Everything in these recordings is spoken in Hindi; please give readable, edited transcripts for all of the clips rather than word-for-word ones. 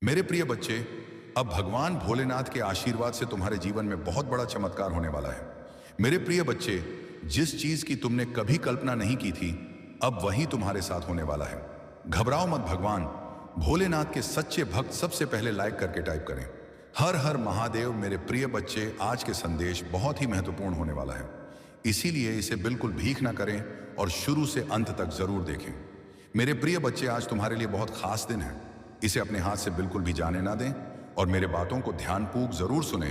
मेरे प्रिय बच्चे, अब भगवान भोलेनाथ के आशीर्वाद से तुम्हारे जीवन में बहुत बड़ा चमत्कार होने वाला है। मेरे प्रिय बच्चे, जिस चीज की तुमने कभी कल्पना नहीं की थी, अब वही तुम्हारे साथ होने वाला है। घबराओ मत, भगवान भोलेनाथ के सच्चे भक्त सबसे पहले लाइक करके टाइप करें, हर हर महादेव। मेरे प्रिय बच्चे, आज के संदेश बहुत ही महत्वपूर्ण होने वाला है, इसीलिए इसे बिल्कुल भीख ना करें और शुरू से अंत तक जरूर देखें। मेरे प्रिय बच्चे, आज तुम्हारे लिए बहुत खास दिन है, इसे अपने हाथ से बिल्कुल भी जाने ना दें और मेरे बातों को ध्यानपूर्वक जरूर सुने,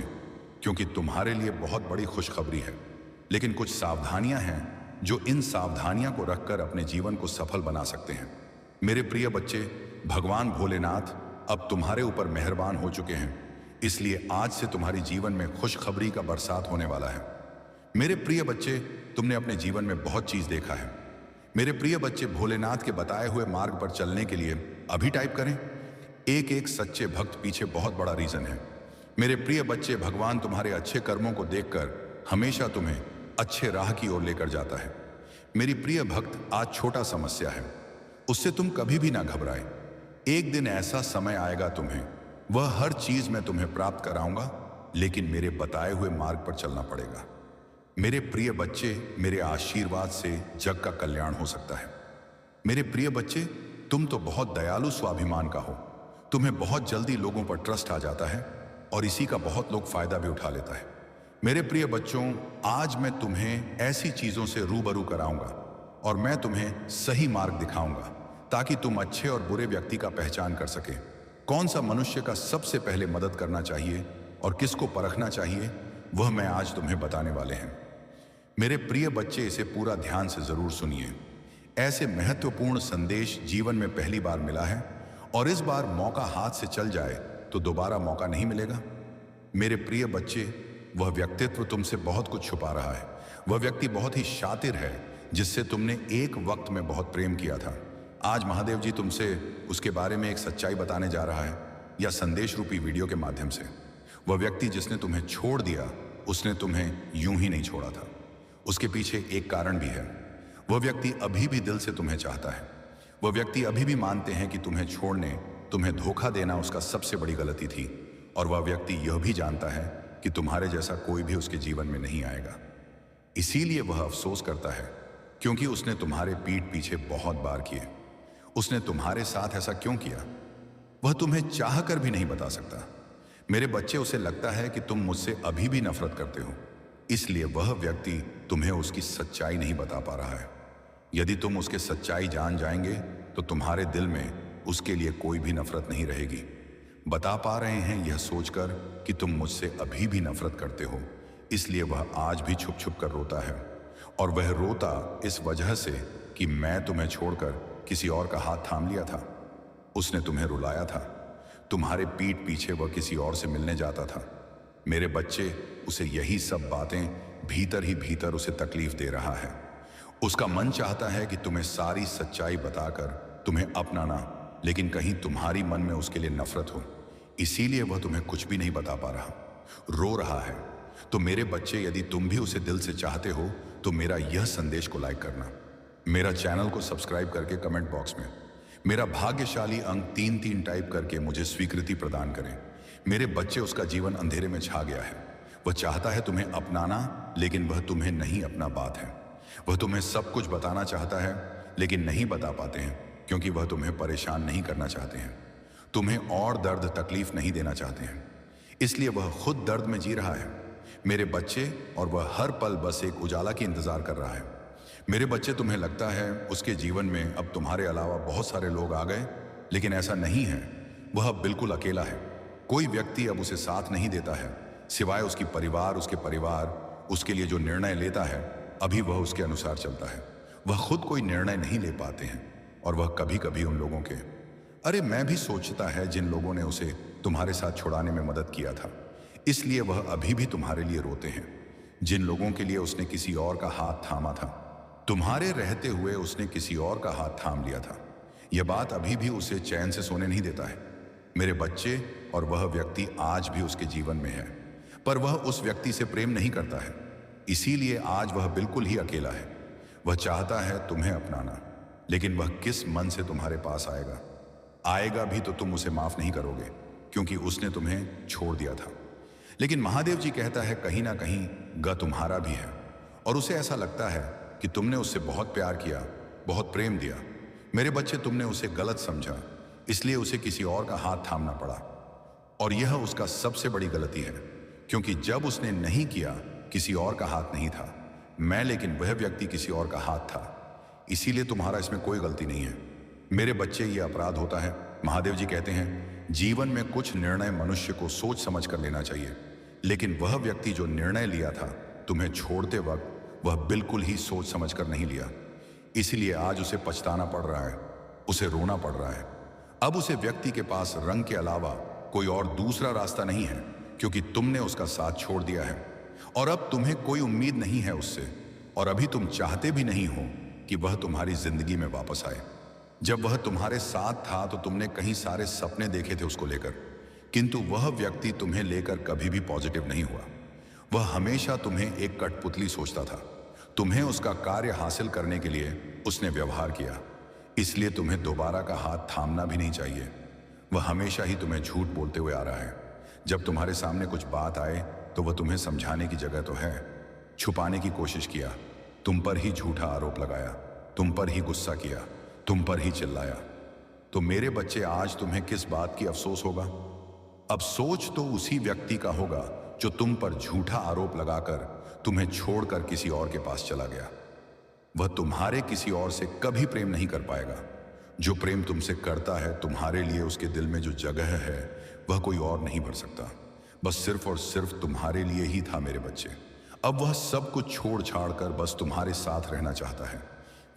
क्योंकि तुम्हारे लिए बहुत बड़ी खुशखबरी है। लेकिन कुछ सावधानियां हैं जो इन सावधानियां को रखकर अपने जीवन को सफल बना सकते हैं। मेरे प्रिय बच्चे, भगवान भोलेनाथ अब तुम्हारे ऊपर मेहरबान हो चुके हैं, इसलिए आज से तुम्हारी जीवन में खुशखबरी का बरसात होने वाला है। मेरे प्रिय बच्चे, तुमने अपने जीवन में बहुत चीज देखा है। मेरे प्रिय बच्चे, भोलेनाथ के बताए हुए मार्ग पर चलने के लिए अभी टाइप करें, एक एक सच्चे भक्त पीछे बहुत बड़ा रीजन है। मेरे प्रिय बच्चे, भगवान तुम्हारे अच्छे कर्मों को देखकर हमेशा तुम्हें अच्छे राह की ओर लेकर जाता है। मेरी प्रिय भक्त, आज छोटा समस्या है, उससे तुम कभी भी ना घबराए। एक दिन ऐसा समय आएगा तुम्हें, वह हर चीज मैं तुम्हें प्राप्त कराऊंगा, लेकिन मेरे बताए हुए मार्ग पर चलना पड़ेगा। मेरे प्रिय बच्चे, मेरे आशीर्वाद से जग का कल्याण हो सकता है। मेरे प्रिय बच्चे, तुम तो बहुत दयालु स्वाभिमान का हो, तुम्हें बहुत जल्दी लोगों पर ट्रस्ट आ जाता है और इसी का बहुत लोग फायदा भी उठा लेता है। मेरे प्रिय बच्चों, आज मैं तुम्हें ऐसी चीजों से रूबरू कराऊंगा और मैं तुम्हें सही मार्ग दिखाऊंगा, ताकि तुम अच्छे और बुरे व्यक्ति का पहचान कर सके। कौन सा मनुष्य का सबसे पहले मदद करना चाहिए और किसको परखना चाहिए, वह मैं आज तुम्हें बताने वाले हैं। मेरे प्रिय बच्चे, इसे पूरा ध्यान से जरूर सुनिए। ऐसे महत्वपूर्ण संदेश जीवन में पहली बार मिला है और इस बार मौका हाथ से चल जाए तो दोबारा मौका नहीं मिलेगा। मेरे प्रिय बच्चे, वह व्यक्तित्व तुमसे बहुत कुछ छुपा रहा है। वह व्यक्ति बहुत ही शातिर है, जिससे तुमने एक वक्त में बहुत प्रेम किया था। आज महादेव जी तुमसे उसके बारे में एक सच्चाई बताने जा रहा है, या संदेश रूपी वीडियो के माध्यम से। वह व्यक्ति जिसने तुम्हें छोड़ दिया, उसने तुम्हें यूं ही नहीं छोड़ा था, उसके पीछे एक कारण भी है। वह व्यक्ति अभी भी दिल से तुम्हें चाहता है। वह व्यक्ति अभी भी मानते हैं कि तुम्हें छोड़ने, तुम्हें धोखा देना उसका सबसे बड़ी गलती थी, और वह व्यक्ति यह भी जानता है कि तुम्हारे जैसा कोई भी उसके जीवन में नहीं आएगा। इसीलिए वह अफसोस करता है, क्योंकि उसने तुम्हारे पीठ पीछे बहुत बार किए। उसने तुम्हारे साथ ऐसा क्यों किया, वह तुम्हें चाह कर भी नहीं बता सकता। मेरे बच्चे, उसे लगता है कि तुम मुझसे अभी भी नफरत करते हो, इसलिए वह व्यक्ति तुम्हें उसकी सच्चाई नहीं बता पा रहा है। यदि तुम उसके सच्चाई जान जाएंगे तो तुम्हारे दिल में उसके लिए कोई भी नफरत नहीं रहेगी। बता पा रहे हैं यह सोचकर कि तुम मुझसे अभी भी नफरत करते हो, इसलिए वह आज भी छुप छुप कर रोता है। और वह रोता इस वजह से कि मैं तुम्हें छोड़कर किसी और का हाथ थाम लिया था। उसने तुम्हें रुलाया था, तुम्हारे पीठ पीछे वह किसी और से मिलने जाता था। मेरे बच्चे, उसे यही सब बातें भीतर ही भीतर उसे तकलीफ दे रहा है। उसका मन चाहता है कि तुम्हें सारी सच्चाई बताकर तुम्हें अपनाना, लेकिन कहीं तुम्हारी मन में उसके लिए नफरत हो, इसीलिए वह तुम्हें कुछ भी नहीं बता पा रहा, रो रहा है। तो मेरे बच्चे, यदि तुम भी उसे दिल से चाहते हो तो मेरा यह संदेश को लाइक करना, मेरा चैनल को सब्सक्राइब करके कमेंट बॉक्स में मेरा भाग्यशाली अंक 3-3 टाइप करके मुझे स्वीकृति प्रदान करें। मेरे बच्चे, उसका जीवन अंधेरे में छा गया है। वह चाहता है तुम्हें अपनाना, लेकिन वह तुम्हें नहीं अपना पाता है। वह तुम्हें सब कुछ बताना चाहता है, लेकिन नहीं बता पाते हैं, क्योंकि वह तुम्हें परेशान नहीं करना चाहते हैं, तुम्हें और दर्द तकलीफ नहीं देना चाहते हैं, इसलिए वह खुद दर्द में जी रहा है। मेरे बच्चे, और वह हर पल बस एक उजाला की इंतजार कर रहा है। मेरे बच्चे, तुम्हें लगता है उसके जीवन में अब तुम्हारे अलावा बहुत सारे लोग आ गए, लेकिन ऐसा नहीं है। वह अब बिल्कुल अकेला है। कोई व्यक्ति अब उसे साथ नहीं देता है, सिवाय उसकी परिवार। उसके परिवार उसके लिए जो निर्णय लेता है, अभी वह उसके अनुसार चलता है। वह खुद कोई निर्णय नहीं ले पाते हैं, और वह कभी कभी उन लोगों के, अरे मैं भी सोचता है, जिन लोगों ने उसे तुम्हारे साथ छुड़ाने में मदद किया था, इसलिए वह अभी भी तुम्हारे लिए रोते हैं। जिन लोगों के लिए उसने किसी और का हाथ थामा था, तुम्हारे रहते हुए उसने किसी और का हाथ थाम लिया था, यह बात अभी भी उसे चैन से सोने नहीं देता है। मेरे बच्चे, और वह व्यक्ति आज भी उसके जीवन में है, पर वह उस व्यक्ति से प्रेम नहीं करता है, इसीलिए आज वह बिल्कुल ही अकेला है। वह चाहता है तुम्हें अपनाना, लेकिन वह किस मन से तुम्हारे पास आएगा। आएगा भी तो तुम उसे माफ नहीं करोगे, क्योंकि उसने तुम्हें छोड़ दिया था। लेकिन महादेव जी कहता है कहीं ना कहीं ग तुम्हारा भी है, और उसे ऐसा लगता है कि तुमने उससे बहुत प्यार किया, बहुत प्रेम दिया। मेरे बच्चे, तुमने उसे गलत समझा, इसलिए उसे किसी और का हाथ थामना पड़ा, और यह उसका सबसे बड़ी गलती है, क्योंकि जब उसने नहीं किया, किसी और का हाथ नहीं था मैं, लेकिन वह व्यक्ति किसी और का हाथ था। इसीलिए तुम्हारा इसमें कोई गलती नहीं है। मेरे बच्चे, ये अपराध होता है। महादेव जी कहते हैं जीवन में कुछ निर्णय मनुष्य को सोच समझ कर लेना चाहिए, लेकिन वह व्यक्ति जो निर्णय लिया था तुम्हें छोड़ते वक्त, वह बिल्कुल ही सोच समझ कर नहीं लिया। इसलिए आज उसे पछताना पड़ रहा है, उसे रोना पड़ रहा है। अब उसे व्यक्ति के पास रंग के अलावा कोई और दूसरा रास्ता नहीं है, क्योंकि तुमने उसका साथ छोड़ दिया है, और अब तुम्हें कोई उम्मीद नहीं है उससे, और अभी तुम चाहते भी नहीं हो कि वह तुम्हारी जिंदगी में वापस आए। जब वह तुम्हारे साथ था तो तुमने कहीं सारे सपने देखे थे उसको लेकर, किंतु वह व्यक्ति तुम्हें लेकर कभी भी पॉजिटिव नहीं हुआ। वह हमेशा तुम्हें एक कठपुतली सोचता था। तुम्हें उसका कार्य हासिल करने के लिए उसने व्यवहार किया, इसलिए तुम्हें दोबारा का हाथ थामना भी नहीं चाहिए। वह हमेशा ही तुम्हें झूठ बोलते हुए आ रहा है। जब तुम्हारे सामने कुछ बात आए तो वह तुम्हें समझाने की जगह तो है, छुपाने की कोशिश किया, तुम पर ही झूठा आरोप लगाया, तुम पर ही गुस्सा किया, तुम पर ही चिल्लाया। तो मेरे बच्चे, आज तुम्हें किस बात की अफसोस होगा? अफसोस तो उसी व्यक्ति का होगा जो तुम पर झूठा आरोप लगाकर तुम्हें छोड़कर किसी और के पास चला गया। वह तुम्हारे किसी और से कभी प्रेम नहीं कर पाएगा। जो प्रेम तुमसे करता है, तुम्हारे लिए उसके दिल में जो जगह है वह कोई और नहीं भर सकता। बस सिर्फ और सिर्फ तुम्हारे लिए ही था मेरे बच्चे। अब वह सब कुछ छोड़ छाड़ कर बस तुम्हारे साथ रहना चाहता है।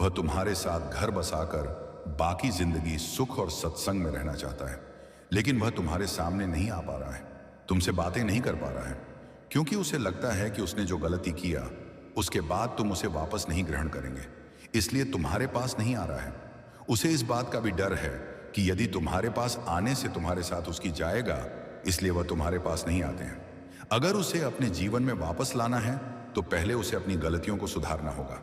वह तुम्हारे साथ घर बसाकर बाकी जिंदगी सुख और सत्संग में रहना चाहता है, लेकिन वह तुम्हारे सामने नहीं आ पा रहा है, तुमसे बातें नहीं कर पा रहा है, क्योंकि उसे लगता है कि उसने जो गलती किया उसके बाद तुम उसे वापस नहीं ग्रहण करेंगे, इसलिए तुम्हारे पास नहीं आ रहा है। उसे इस बात का भी डर है कि यदि तुम्हारे पास आने से तुम्हारे साथ उसकी जाएगा, इसलिए वह तुम्हारे पास नहीं आते हैं। अगर उसे अपने जीवन में वापस लाना है तो पहले उसे अपनी गलतियों को सुधारना होगा।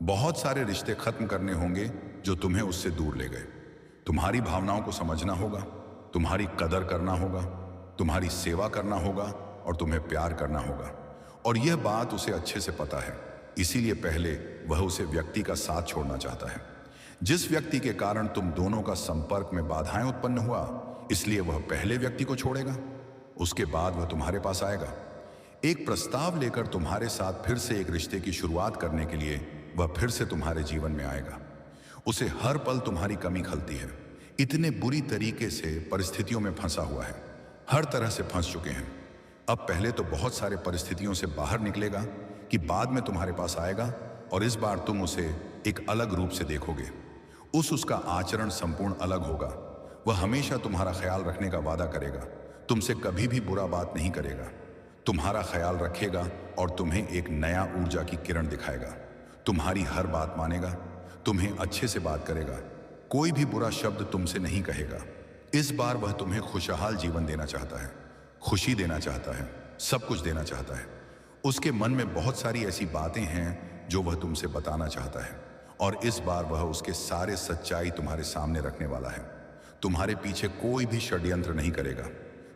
बहुत सारे रिश्ते खत्म करने होंगे जो तुम्हें उससे दूर ले गए। तुम्हारी भावनाओं को समझना होगा, तुम्हारी कदर करना होगा, तुम्हारी सेवा करना होगा और तुम्हें प्यार करना होगा। और यह बात उसे अच्छे से पता है, इसीलिए पहले वह उसे व्यक्ति का साथ छोड़ना चाहता है। जिस व्यक्ति के कारण तुम दोनों का संपर्क में बाधाएं उत्पन्न हुआ, इसलिए वह पहले व्यक्ति को छोड़ेगा, उसके बाद वह तुम्हारे पास आएगा एक प्रस्ताव लेकर। तुम्हारे साथ फिर से एक रिश्ते की शुरुआत करने के लिए वह फिर से तुम्हारे जीवन में आएगा। उसे हर पल तुम्हारी कमी खलती है। इतने बुरी तरीके से परिस्थितियों में फंसा हुआ है, हर तरह से फंस चुके हैं। अब पहले तो बहुत सारे परिस्थितियों से बाहर निकलेगा कि बाद में तुम्हारे पास आएगा, और इस बार तुम उसे एक अलग रूप से देखोगे। उसका आचरण संपूर्ण अलग होगा। वह हमेशा तुम्हारा ख्याल रखने का वादा करेगा, तुमसे कभी भी बुरा बात नहीं करेगा, तुम्हारा ख्याल रखेगा और तुम्हें एक नया ऊर्जा की किरण दिखाएगा। तुम्हारी हर बात मानेगा, तुम्हें अच्छे से बात करेगा, कोई भी बुरा शब्द तुमसे नहीं कहेगा। इस बार वह तुम्हें खुशहाल जीवन देना चाहता है, खुशी देना चाहता है, सब कुछ देना चाहता है। उसके मन में बहुत सारी ऐसी बातें हैं जो वह तुमसे बताना चाहता है, और इस बार वह उसके सारे सच्चाई तुम्हारे सामने रखने वाला है। तुम्हारे पीछे कोई भी षड्यंत्र नहीं करेगा।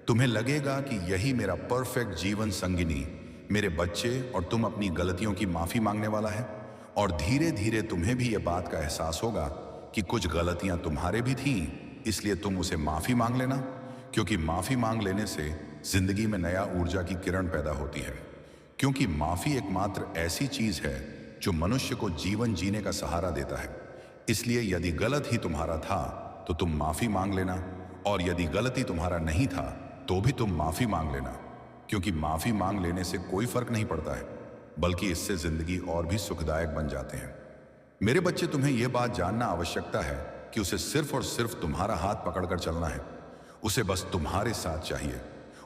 तुम्हें लगेगा कि यही मेरा परफेक्ट जीवन संगिनी, मेरे बच्चे और तुम अपनी गलतियों की माफी मांगने वाला है। और धीरे धीरे तुम्हें भी यह बात का एहसास होगा कि कुछ गलतियां तुम्हारे भी थीं, इसलिए तुम उसे माफी मांग लेना, क्योंकि माफी मांग लेने से जिंदगी में नया ऊर्जा की किरण पैदा होती है। क्योंकि माफी एकमात्र ऐसी चीज है जो मनुष्य को जीवन जीने का सहारा देता है। इसलिए यदि गलत ही तुम्हारा था तो तुम माफी मांग लेना, और यदि गलती तुम्हारा नहीं था तो भी तुम माफी मांग लेना, क्योंकि माफी मांग लेने से कोई फर्क नहीं पड़ता है, बल्कि इससे जिंदगी और भी सुखदायक बन जाते हैं। मेरे बच्चे, तुम्हें यह बात जानना आवश्यकता है कि उसे सिर्फ और सिर्फ तुम्हारा हाथ पकड़कर चलना है। उसे बस तुम्हारे साथ चाहिए,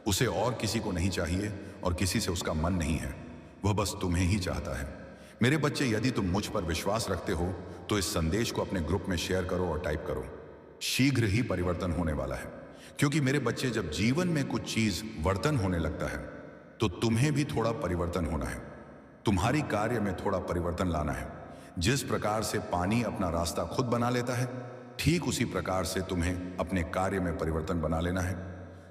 उसे और किसी को नहीं चाहिए, और किसी से उसका मन नहीं है, वह बस तुम्हें ही चाहता है। मेरे बच्चे, यदि तुम मुझ पर विश्वास रखते हो तो इस संदेश को अपने ग्रुप में शेयर करो और टाइप करो। शीघ्र ही परिवर्तन होने वाला है, क्योंकि मेरे बच्चे, जब जीवन में कुछ चीज वर्तन होने लगता है तो तुम्हें भी थोड़ा परिवर्तन होना है। तुम्हारी कार्य में थोड़ा परिवर्तन लाना है। जिस प्रकार से पानी अपना रास्ता खुद बना लेता है, ठीक उसी प्रकार से तुम्हें अपने कार्य में परिवर्तन बना लेना है।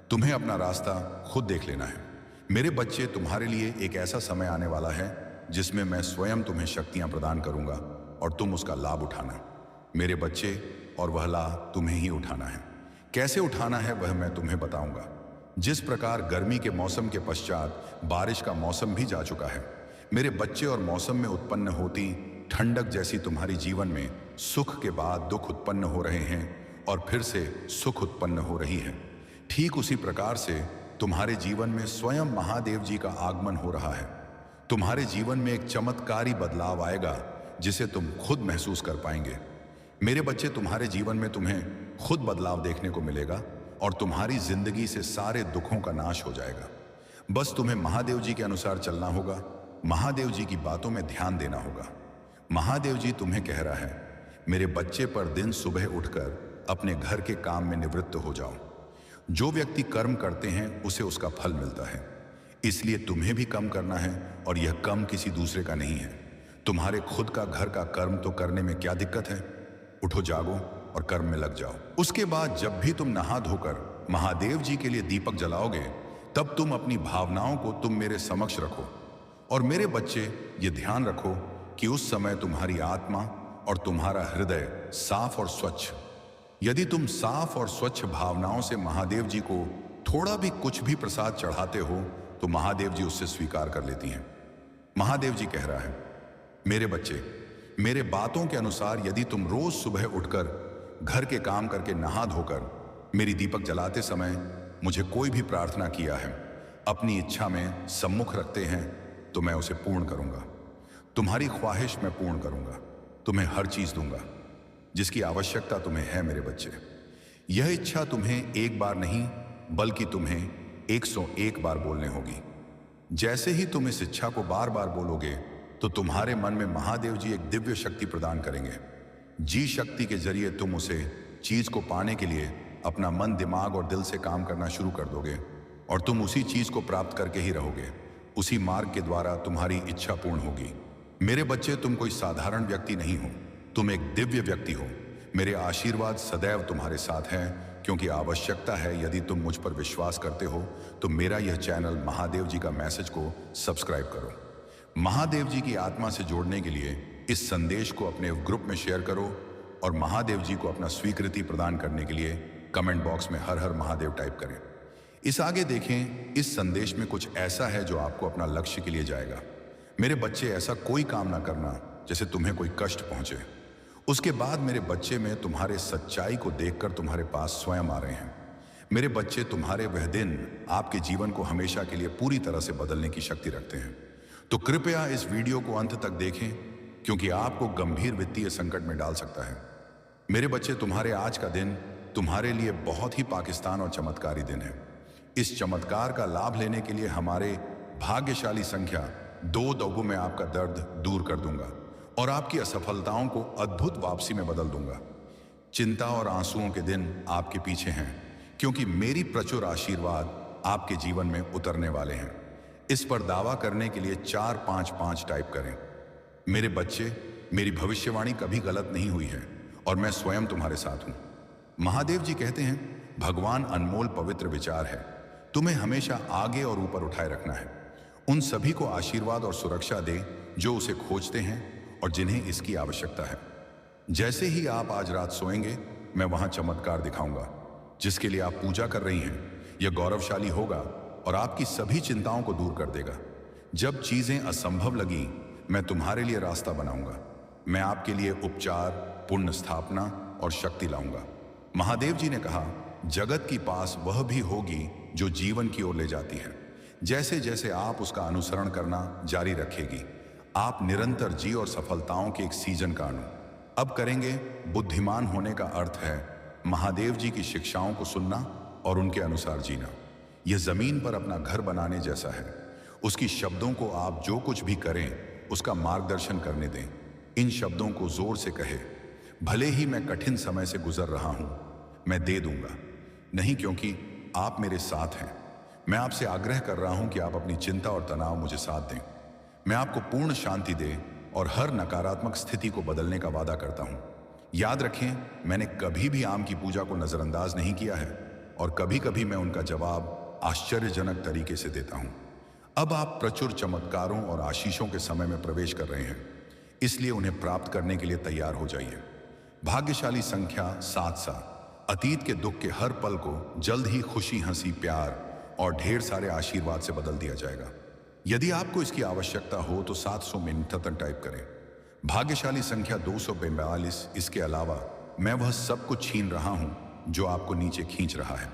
तुम्हें अपना रास्ता खुद देख लेना है। मेरे बच्चे, तुम्हारे लिए एक ऐसा समय आने वाला है जिसमें मैं स्वयं तुम्हें शक्तियां प्रदान करूंगा और तुम उसका लाभ उठाना। मेरे बच्चे, और वह लाभ तुम्हें ही उठाना है। कैसे उठाना है वह मैं तुम्हें बताऊंगा। जिस प्रकार गर्मी के मौसम के पश्चात बारिश का मौसम भी जा चुका है, मेरे बच्चे, और मौसम में उत्पन्न होती ठंडक जैसी तुम्हारी जीवन में सुख के बाद दुख उत्पन्न हो रहे हैं और फिर से सुख उत्पन्न हो रही है, ठीक उसी प्रकार से तुम्हारे जीवन में स्वयं महादेव जी का आगमन हो रहा है। तुम्हारे जीवन में एक चमत्कारी बदलाव आएगा जिसे तुम खुद महसूस कर पाएंगे। मेरे बच्चे, तुम्हारे जीवन में तुम्हें खुद बदलाव देखने को मिलेगा और तुम्हारी जिंदगी से सारे दुखों का नाश हो जाएगा। बस तुम्हें महादेव जी के अनुसार चलना होगा, महादेव जी की बातों में ध्यान देना होगा। महादेव जी तुम्हें कह रहा है, मेरे बच्चे, पर दिन सुबह उठकर अपने घर के काम में निवृत्त हो जाओ। जो व्यक्ति कर्म करते हैं उसे उसका फल मिलता है, इसलिए तुम्हें भी कम करना है, और यह कम किसी दूसरे का नहीं है। तुम्हारे खुद का घर का कर्म तो करने में क्या दिक्कत है? उठो, जागो और कर्म में लग जाओ। उसके बाद जब भी तुम नहा धोकर महादेव जी के लिए दीपक जलाओगे, तब तुम अपनी भावनाओं को तुम मेरे समक्ष रखो। और मेरे बच्चे, ये ध्यान रखो कि उस समय तुम्हारी आत्मा और तुम्हारा हृदय साफ और स्वच्छ। यदि तुम साफ और स्वच्छ भावनाओं से महादेव जी को थोड़ा भी कुछ भी प्रसाद चढ़ाते हो, तो महादेव जी उससे स्वीकार कर लेती हैं। महादेव जी कह रहा है, मेरे बच्चे, मेरे बातों के अनुसार यदि तुम रोज सुबह उठकर घर के काम करके नहा धोकर मेरी दीपक जलाते समय मुझे कोई भी प्रार्थना किया है, अपनी इच्छा में सम्मुख रखते हैं, तो मैं उसे पूर्ण करूंगा। तुम्हारी ख्वाहिश मैं पूर्ण करूंगा। तुम्हें हर चीज दूंगा जिसकी आवश्यकता तुम्हें है। मेरे बच्चे, यह इच्छा तुम्हें एक बार नहीं बल्कि तुम्हें 101 बार बोलने होगी। जैसे ही तुम इस इच्छा को बार बार बोलोगे, तो तुम्हारे मन में महादेव जी एक दिव्य शक्ति प्रदान करेंगे। जी शक्ति के जरिए तुम उसे चीज को पाने के लिए अपना मन, दिमाग और दिल से काम करना शुरू कर दोगे, और तुम उसी चीज को प्राप्त करके ही रहोगे। उसी मार्ग के द्वारा तुम्हारी इच्छा पूर्ण होगी। मेरे बच्चे, तुम कोई साधारण व्यक्ति नहीं हो, तुम एक दिव्य व्यक्ति हो। मेरे आशीर्वाद सदैव तुम्हारे साथ हैं, क्योंकि आवश्यकता है, यदि तुम मुझ पर विश्वास करते हो तो मेरा यह चैनल महादेव जी का मैसेज को सब्सक्राइब करो। महादेव जी की आत्मा से जोड़ने के लिए इस संदेश को अपने ग्रुप में शेयर करो, और महादेव जी को अपना स्वीकृति प्रदान करने के लिए कमेंट बॉक्स में हर हर महादेव टाइप करें। इस आगे देखें, इस संदेश में कुछ ऐसा है जो आपको अपना लक्ष्य के लिए जाएगा। मेरे बच्चे, ऐसा कोई काम ना करना जैसे तुम्हें कोई कष्ट पहुंचे। उसके बाद मेरे बच्चे, में तुम्हारे सच्चाई को देखकर तुम्हारे पास स्वयं आ रहे हैं। मेरे बच्चे, तुम्हारे वह दिन आपके जीवन को हमेशा के लिए पूरी तरह से बदलने की शक्ति रखते हैं। तो कृपया इस वीडियो को अंत तक देखें, क्योंकि आपको गंभीर वित्तीय संकट में डाल सकता है। मेरे बच्चे, तुम्हारे आज का दिन तुम्हारे लिए बहुत ही पाकिस्तान और चमत्कारी दिन है। इस चमत्कार का लाभ लेने के लिए हमारे भाग्यशाली संख्या 2 में आपका दर्द दूर कर दूंगा और आपकी असफलताओं को अद्भुत वापसी में बदल दूंगा। चिंता और आंसुओं के दिन आपके पीछे हैं, क्योंकि मेरी प्रचुर आशीर्वाद आपके जीवन में उतरने वाले हैं। इस पर दावा करने के लिए 455 टाइप करें। मेरे बच्चे, मेरी भविष्यवाणी कभी गलत नहीं हुई है और मैं स्वयं तुम्हारे साथ हूं। महादेव जी कहते हैं, भगवान अनमोल पवित्र विचार है, तुम्हें हमेशा आगे और ऊपर उठाए रखना है। उन सभी को आशीर्वाद और सुरक्षा दे जो उसे खोजते हैं और जिन्हें इसकी आवश्यकता है। जैसे ही आप आज रात सोएंगे, मैं वहां चमत्कार दिखाऊंगा जिसके लिए आप पूजा कर रही हैं। यह गौरवशाली होगा और आपकी सभी चिंताओं को दूर कर देगा। जब चीजें असंभव लगी, मैं तुम्हारे लिए रास्ता बनाऊंगा। मैं आपके लिए उपचार, पुण्य स्थापना और शक्ति लाऊंगा। महादेव जी ने कहा, जगत की पास वह भी होगी जो जीवन की ओर ले जाती है। जैसे जैसे आप उसका अनुसरण करना जारी रखेगी, आप निरंतर जी और सफलताओं के एक सीजन का अब करेंगे। बुद्धिमान होने का अर्थ है महादेव जी की शिक्षाओं को सुनना और उनके अनुसार जीना। यह जमीन पर अपना घर बनाने जैसा है। उसकी शब्दों को आप जो कुछ भी करें, उसका मार्गदर्शन करने दें। इन शब्दों को जोर से कहे, भले ही मैं कठिन समय से गुजर रहा हूं, मैं दे दूंगा। नहीं, क्योंकि आप मेरे साथ हैं। मैं आपसे आग्रह कर रहा हूं कि आप अपनी चिंता और तनाव मुझे साथ दें। मैं आपको पूर्ण शांति दे और हर नकारात्मक स्थिति को बदलने का वादा करता हूं। याद रखें, मैंने कभी भी आम की पूजा को नजरअंदाज नहीं किया है और कभी कभी मैं उनका जवाब आश्चर्यजनक तरीके से देता हूं। अब आप प्रचुर चमत्कारों और आशीषों के समय में प्रवेश कर रहे हैं, इसलिए उन्हें प्राप्त करने के लिए तैयार हो जाइए। भाग्यशाली संख्या 7 अतीत के दुख के हर पल को जल्द ही खुशी, हंसी, प्यार और ढेर सारे आशीर्वाद से बदल दिया जाएगा। यदि आपको इसकी आवश्यकता हो तो 700 में निरंतर टाइप करें। भाग्यशाली संख्या 242। इसके अलावा मैं वह सब कुछ छीन रहा हूं जो आपको नीचे खींच रहा है।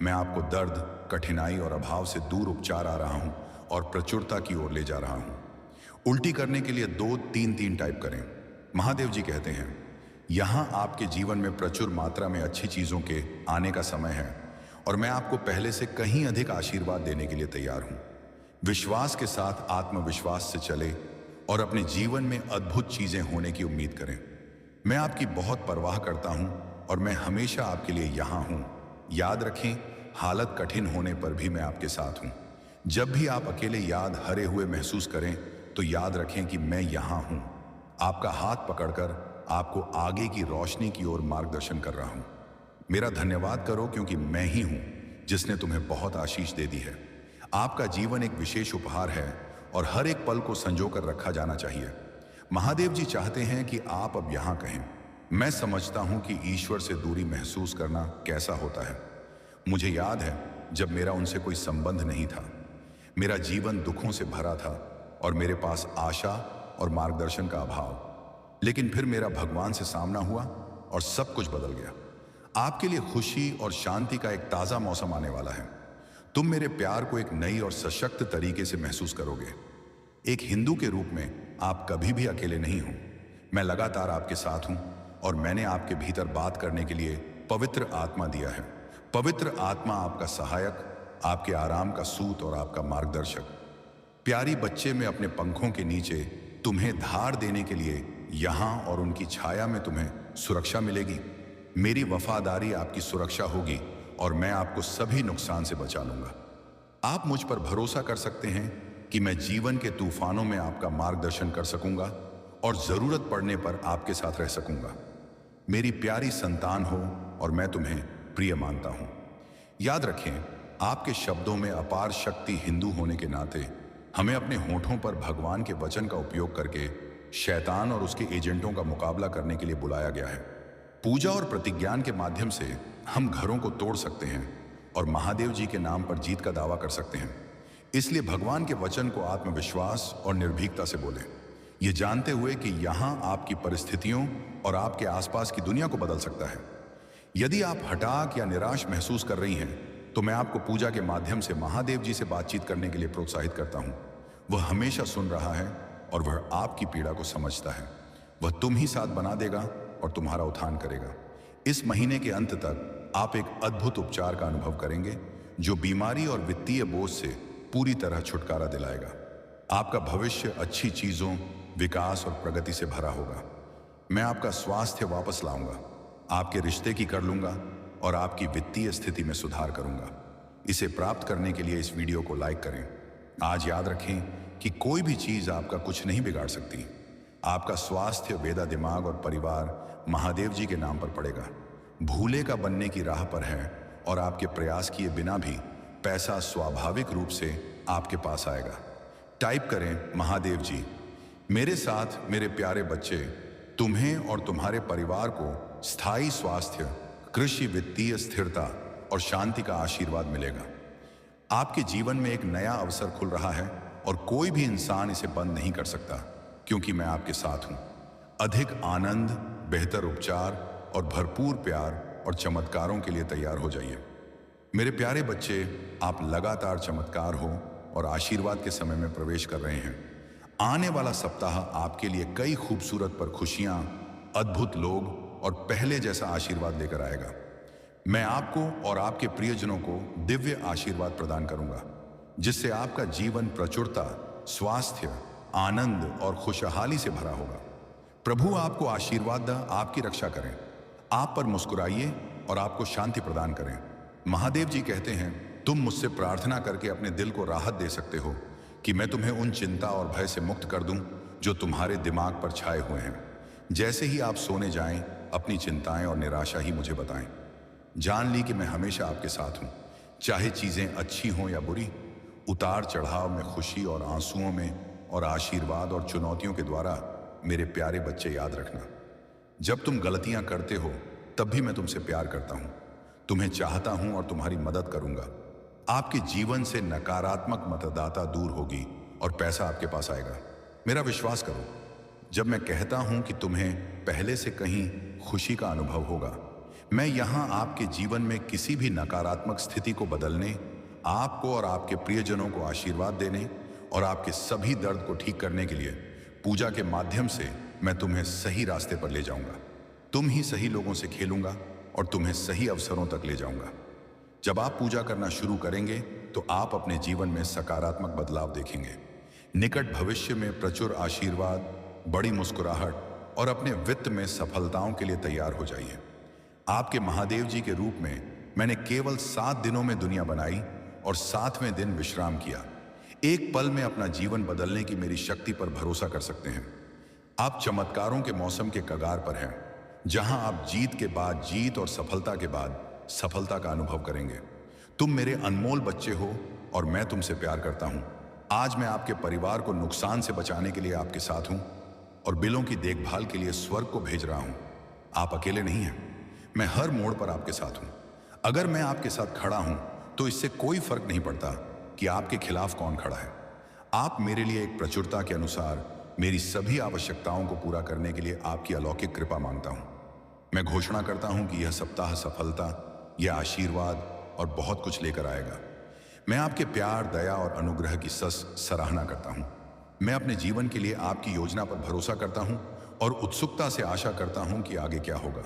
मैं आपको दर्द, कठिनाई और अभाव से दूर उपचार आ रहा हूं और प्रचुरता की ओर ले जा रहा हूं। उल्टी करने के लिए 2-3-3 टाइप करें। महादेव जी कहते हैं, यहां आपके जीवन में प्रचुर मात्रा में अच्छी चीजों के आने का समय है और मैं आपको पहले से कहीं अधिक आशीर्वाद देने के लिए तैयार हूं। विश्वास के साथ आत्मविश्वास से चले और अपने जीवन में अद्भुत चीजें होने की उम्मीद करें। मैं आपकी बहुत परवाह करता हूं और मैं हमेशा आपके लिए यहां हूं। याद रखें, हालत कठिन होने पर भी मैं आपके साथ हूं। जब भी आप अकेले याद हरे हुए महसूस करें तो याद रखें कि मैं यहां हूं, आपका हाथ पकड़कर आपको आगे की रोशनी की ओर मार्गदर्शन कर रहा हूं। मेरा धन्यवाद करो क्योंकि मैं ही हूं जिसने तुम्हें बहुत आशीष दे दी है। आपका जीवन एक विशेष उपहार है और हर एक पल को संजो कर रखा जाना चाहिए। महादेव जी चाहते हैं कि आप अब यहां कहें, मैं समझता हूं कि ईश्वर से दूरी महसूस करना कैसा होता है। मुझे याद है जब मेरा उनसे कोई संबंध नहीं था, मेरा जीवन दुखों से भरा था और मेरे पास आशा और मार्गदर्शन का अभाव। लेकिन फिर मेरा भगवान से सामना हुआ और सब कुछ बदल गया। आपके लिए खुशी और शांति का एक ताजा मौसम आने वाला है। तुम मेरे प्यार को एक नई और सशक्त तरीके से महसूस करोगे। एक हिंदू के रूप में आप कभी भी अकेले नहीं हो। मैं लगातार आपके साथ हूं और मैंने आपके भीतर बात करने के लिए पवित्र आत्मा दिया है। पवित्र आत्मा आपका सहायक, आपके आराम का सूत और आपका मार्गदर्शक। प्यारी बच्चे, में अपने पंखों के नीचे तुम्हें धार देने के लिए यहां और उनकी छाया में तुम्हें सुरक्षा मिलेगी। मेरी वफादारी आपकी सुरक्षा होगी और मैं आपको सभी नुकसान से बचा लूंगा। आप मुझ पर भरोसा कर सकते हैं कि मैं जीवन के तूफानों में आपका मार्गदर्शन कर सकूंगा और जरूरत पड़ने पर आपके साथ रह सकूंगा। मेरी प्यारी संतान हो और मैं तुम्हें प्रिय मानता हूं। याद रखें, आपके शब्दों में अपार शक्ति। हिंदू होने के नाते हमें अपने होठों पर भगवान के वचन का उपयोग करके शैतान और उसके एजेंटों का मुकाबला करने के लिए बुलाया गया है। पूजा और प्रतिज्ञान के माध्यम से हम घरों को तोड़ सकते हैं और महादेव जी के नाम पर जीत का दावा कर सकते हैं। इसलिए भगवान के वचन को आत्मविश्वास और निर्भीकता से बोलें, ये जानते हुए कि यहां आपकी परिस्थितियों और आपके आसपास की दुनिया को बदल सकता है। यदि आप हताश या निराश महसूस कर रही हैं तो मैं आपको पूजा के माध्यम से महादेव जी से बातचीत करने के लिए प्रोत्साहित करता हूं। वह हमेशा सुन रहा है और वह आपकी पीड़ा को समझता है। वह तुम ही साथ बना देगा और तुम्हारा उत्थान करेगा। इस महीने के अंत तक आप एक अद्भुत उपचार का अनुभव करेंगे जो बीमारी और वित्तीय बोझ से पूरी तरह छुटकारा दिलाएगा। आपका भविष्य अच्छी चीजों, विकास और प्रगति से भरा होगा। मैं आपका स्वास्थ्य वापस लाऊंगा, आपके रिश्ते की कर लूंगा और आपकी वित्तीय स्थिति में सुधार करूंगा। इसे प्राप्त करने के लिए इस वीडियो को लाइक करें। आज याद रखें कि कोई भी चीज आपका कुछ नहीं बिगाड़ सकती। आपका स्वास्थ्य, वेदा, दिमाग और परिवार महादेव जी के नाम पर पड़ेगा। भूले का बनने की राह पर है और आपके प्रयास किए बिना भी पैसा स्वाभाविक रूप से आपके पास आएगा। टाइप करें, महादेव जी मेरे साथ मेरे प्यारे बच्चे, तुम्हें और तुम्हारे परिवार को स्थायी स्वास्थ्य, कृषि, वित्तीय स्थिरता और शांति का आशीर्वाद मिलेगा। आपके जीवन में एक नया अवसर खुल रहा है और कोई भी इंसान इसे बंद नहीं कर सकता क्योंकि मैं आपके साथ हूं। अधिक आनंद, बेहतर उपचार और भरपूर प्यार और चमत्कारों के लिए तैयार हो जाइए। मेरे प्यारे बच्चे, आप लगातार चमत्कार हो और आशीर्वाद के समय में प्रवेश कर रहे हैं। आने वाला सप्ताह आपके लिए कई खूबसूरत पर खुशियां, अद्भुत लोग और पहले जैसा आशीर्वाद लेकर आएगा। मैं आपको और आपके प्रियजनों को दिव्य आशीर्वाद प्रदान करूंगा जिससे आपका जीवन प्रचुरता, स्वास्थ्य, आनंद और खुशहाली से भरा होगा। प्रभु आपको आशीर्वाद दे, आपकी रक्षा करें, आप पर मुस्कुराइए और आपको शांति प्रदान करें। महादेव जी कहते हैं, तुम मुझसे प्रार्थना करके अपने दिल को राहत दे सकते हो कि मैं तुम्हें उन चिंता और भय से मुक्त कर दूं जो तुम्हारे दिमाग पर छाए हुए हैं। जैसे ही आप सोने जाएं, अपनी चिंताएं और निराशा ही मुझे बताएं। जान ली कि मैं हमेशा आपके साथ हूं, चाहे चीजें अच्छी हों या बुरी। उतार चढ़ाव में, खुशी और आंसुओं में, और आशीर्वाद और चुनौतियों के द्वारा मेरे प्यारे बच्चे याद रखना, जब तुम गलतियां करते हो तब भी मैं तुमसे प्यार करता हूं, तुम्हें चाहता हूं और तुम्हारी मदद करूंगा। आपके जीवन से नकारात्मक मतदाता दूर होगी और पैसा आपके पास आएगा। मेरा विश्वास करो, जब मैं कहता हूं कि तुम्हें पहले से कहीं खुशी का अनुभव होगा। मैं यहां आपके जीवन में किसी भी नकारात्मक स्थिति को बदलने, आपको और आपके प्रियजनों को आशीर्वाद देने और आपके सभी दर्द को ठीक करने के लिए पूजा के माध्यम से मैं तुम्हें सही रास्ते पर ले जाऊंगा। तुम ही सही लोगों से खेलूंगा और तुम्हें सही अवसरों तक ले जाऊंगा। जब आप पूजा करना शुरू करेंगे तो आप अपने जीवन में सकारात्मक बदलाव देखेंगे। निकट भविष्य में प्रचुर आशीर्वाद, बड़ी मुस्कुराहट और अपने वित्त में सफलताओं के लिए तैयार हो जाइए। आपके महादेव जी के रूप में मैंने केवल 7 दिनों में दुनिया बनाई और 7वें दिन विश्राम किया। एक पल में अपना जीवन बदलने की मेरी शक्ति पर भरोसा कर सकते हैं। आप चमत्कारों के मौसम के कगार पर हैं, जहां आप जीत के बाद जीत और सफलता के बाद सफलता का अनुभव करेंगे। तुम मेरे अनमोल बच्चे हो और मैं तुमसे प्यार करता हूं। आज मैं आपके परिवार को नुकसान से बचाने के लिए आपके साथ हूं और बिलों की देखभाल के लिए स्वर्ग को भेज रहा हूं। आप अकेले नहीं हैं, मैं हर मोड़ पर आपके साथ हूं। अगर मैं आपके साथ खड़ा हूं तो इससे कोई फर्क नहीं पड़ता कि आपके खिलाफ कौन खड़ा है। आप मेरे लिए एक प्रचुरता के अनुसार मेरी सभी आवश्यकताओं को पूरा करने के लिए आपकी अलौकिक कृपा मांगता हूं। मैं घोषणा करता हूं कि यह सप्ताह सफलता, यह आशीर्वाद और बहुत कुछ लेकर आएगा। मैं आपके प्यार, दया और अनुग्रह की सराहना करता हूं। मैं अपने जीवन के लिए आपकी योजना पर भरोसा करता हूं और उत्सुकता से आशा करता हूं कि आगे क्या होगा।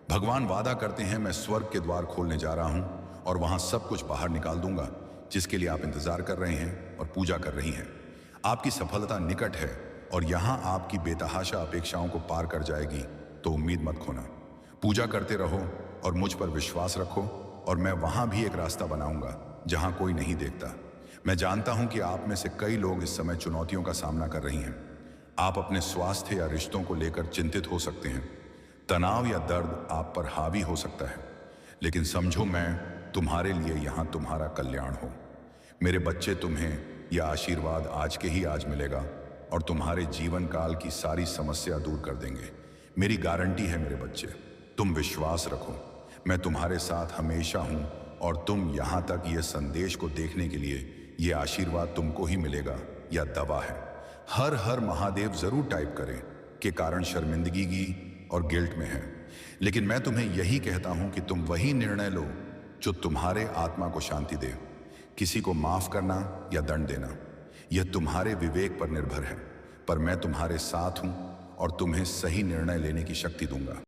भगवान वादा करते हैं, मैं स्वर्ग के द्वार खोलने जा रहा हूं और वहां सब कुछ बाहर निकाल दूंगा जिसके लिए आप इंतजार कर रहे हैं और पूजा कर रही हैं। आपकी सफलता निकट है और यहां आपकी बेतहाशा अपेक्षाओं को पार कर जाएगी, तो उम्मीद मत खोना। पूजा करते रहो और मुझ पर विश्वास रखो और मैं वहां भी एक रास्ता बनाऊंगा जहां कोई नहीं देखता। मैं जानता हूं कि आप में से कई लोग इस समय चुनौतियों का सामना कर रही हैं। आप अपने स्वास्थ्य या रिश्तों को लेकर चिंतित हो सकते हैं। तनाव या दर्द आप पर हावी हो सकता है, लेकिन समझो, मैं तुम्हारे लिए यहां तुम्हारा कल्याण हो। मेरे बच्चे, तुम्हें यह आशीर्वाद आज के ही आज मिलेगा और तुम्हारे जीवन काल की सारी समस्या दूर कर देंगे। मेरी गारंटी है मेरे बच्चे, तुम विश्वास रखो, मैं तुम्हारे साथ हमेशा हूं और तुम यहां तक यह संदेश को देखने के लिए यह आशीर्वाद तुमको ही मिलेगा या दवा है। हर हर महादेव जरूर टाइप करें के कारण शर्मिंदगी की और गिल्ट में है, लेकिन मैं तुम्हें यही कहता हूं कि तुम वही निर्णय लो जो तुम्हारे आत्मा को शांति दे। किसी को माफ करना या दंड देना, यह तुम्हारे विवेक पर निर्भर है, पर मैं तुम्हारे साथ हूं और तुम्हें सही निर्णय लेने की शक्ति दूंगा।